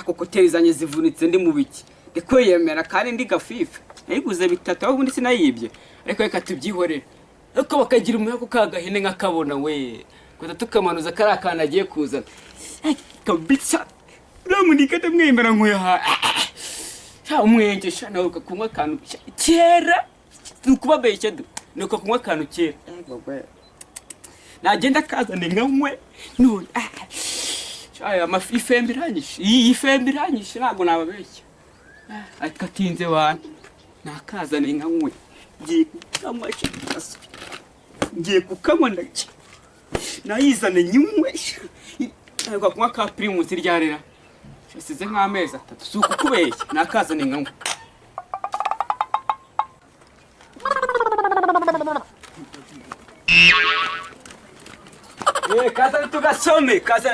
ako koteri zanye zivunitse ndi mu biki ndiko yemera kandi ndi gafifa nayiguze bitatu aho ubundi sinayibye ariko reka tubyihorere ariko bakagira umuyaga ukagahene nkakabona we kuza tukamanuza kari akana agiye kuzana kabisa uramunika ndamwemera nkuyaha umwengesha nawe ukakunywa akantu kera nukubabeshya nuko kunywa akantu kera nagenda kazane nkanywe none ifembe iranyishe iyi fembe iranyishe ntabwo nababeshya ariko atinze wana nakazane nkanywe ngiye kukanywa ndaki nayizane nyumwe ariko kunywa ka primus ryarera size nk'amezi 3 si ukukubeshya nakazane nkanywe kazane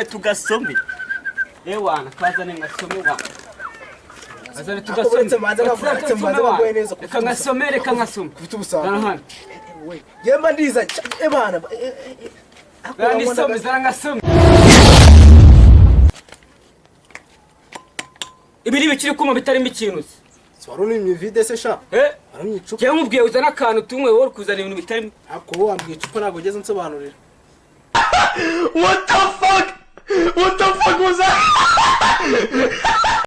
tugasome wana kazane ngasome wana kazane tugasome reka ngasome ufite ubusanga yemba ndiza bana nisome zara ngasome ibiri bikiri kuma bitarimo ikintu Swaruni ni vide se sha arumye icupa cyangwa mubwiye uzana akantu tumwe wowe kuzana ibintu bitarimo ako wambwiye icupa nago geze nsobanurira What the fuck was that?